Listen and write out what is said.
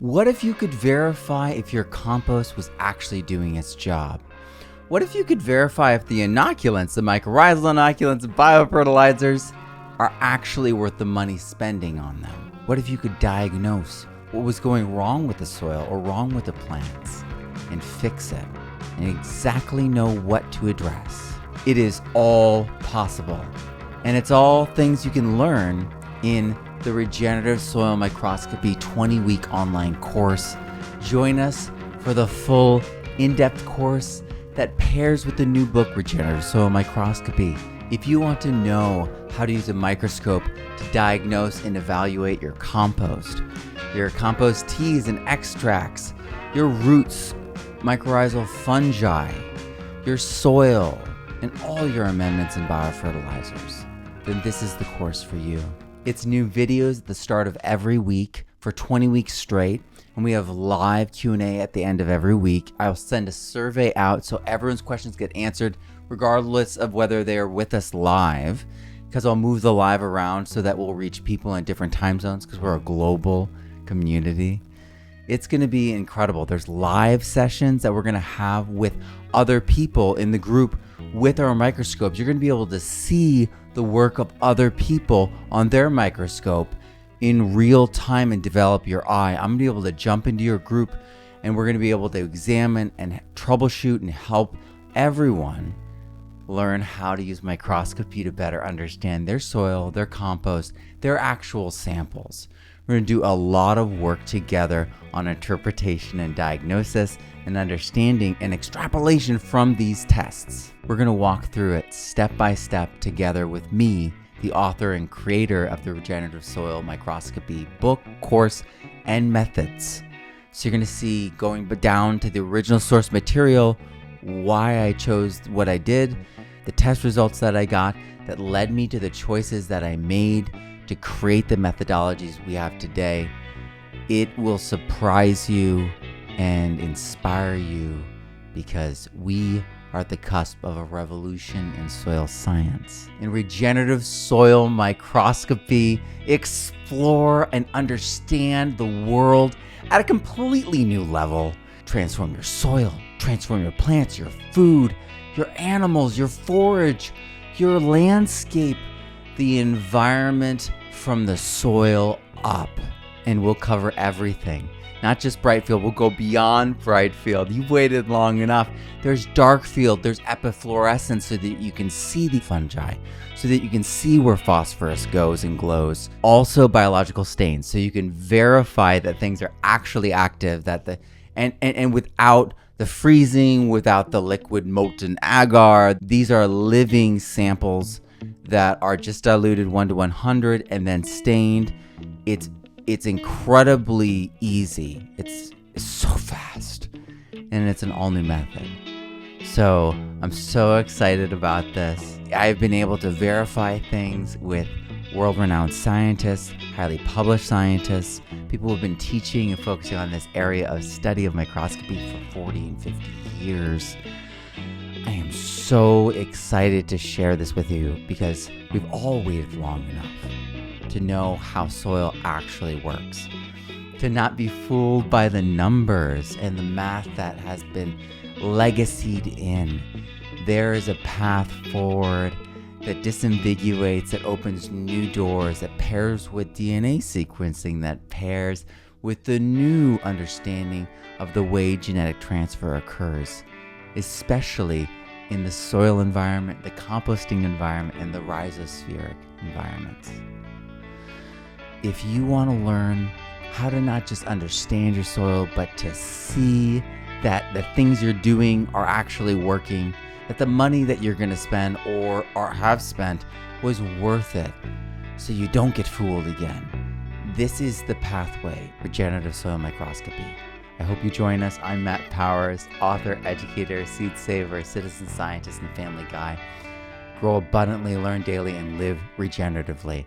What if you could verify if your compost was actually doing its job? What if you could verify if the inoculants, the mycorrhizal inoculants, biofertilizers, are actually worth the money spending on them? What if you could diagnose what was going wrong with the soil or wrong with the plants and fix it and exactly know what to address? It is all possible. And it's all things you can learn in the Regenerative Soil Microscopy 20-week online course. Join us for the full in-depth course that pairs with the new book, Regenerative Soil Microscopy. If you want to know how to use a microscope to diagnose and evaluate your compost teas and extracts, your roots, mycorrhizal fungi, your soil, and all your amendments and biofertilizers, then this is the course for you. It's new videos at the start of every week for 20 weeks straight, and we have live Q&A at the end of every week. I'll send a survey out so everyone's questions get answered regardless of whether they are with us live, because I'll move the live around so that we'll reach people in different time zones because we're a global community. It's going to be incredible. There's live sessions that we're going to have with other people in the group with our microscopes. You're going to be able to see the work of other people on their microscope in real time and develop your eye. I'm going to be able to jump into your group and we're going to be able to examine and troubleshoot and help everyone learn how to use microscopy to better understand their soil, their compost, their actual samples. We're going to do a lot of work together on interpretation and diagnosis and understanding and extrapolation from these tests. We're going to walk through it step by step together with me, the author and creator of the Regenerative Soil Microscopy book, course, and methods. So you're going to see going down to the original source material, why I chose what I did, the test results that I got that led me to the choices that I made to create the methodologies we have today. It will surprise you and inspire you because we are at the cusp of a revolution in soil science. In Regenerative Soil Microscopy, explore and understand the world at a completely new level. Transform your soil, transform your plants, your food, your animals, your forage, your landscape, the environment from the soil up. And we'll cover everything. Not just bright field, we'll go beyond bright field. You've waited long enough. There's dark field, there's epifluorescence so that you can see the fungi, so that you can see where phosphorus goes and glows. Also biological stains, so you can verify that things are actually active, and without the freezing, without the liquid molten agar. These are living samples that are just diluted 1 to 100 and then stained. It's incredibly easy. It's so fast, and it's an all new method. So I'm so excited about this. I've been able to verify things with world-renowned scientists, highly published scientists, people who have been teaching and focusing on this area of study of microscopy for 40 and 50 years. I am so excited to share this with you because we've all waited long enough to know how soil actually works, to not be fooled by the numbers and the math that has been legacied in. There is a path forward that disambiguates, that opens new doors, that pairs with DNA sequencing, that pairs with the new understanding of the way genetic transfer occurs, especially in the soil environment, the composting environment, and the rhizospheric environments. If you want to learn how to not just understand your soil, but to see that the things you're doing are actually working, that the money that you're going to spend or have spent was worth it, so you don't get fooled again, this is the pathway, Regenerative Soil Microscopy. I hope you join us. I'm Matt Powers, author, educator, seed saver, citizen scientist, and family guy. Grow abundantly, learn daily, and live regeneratively.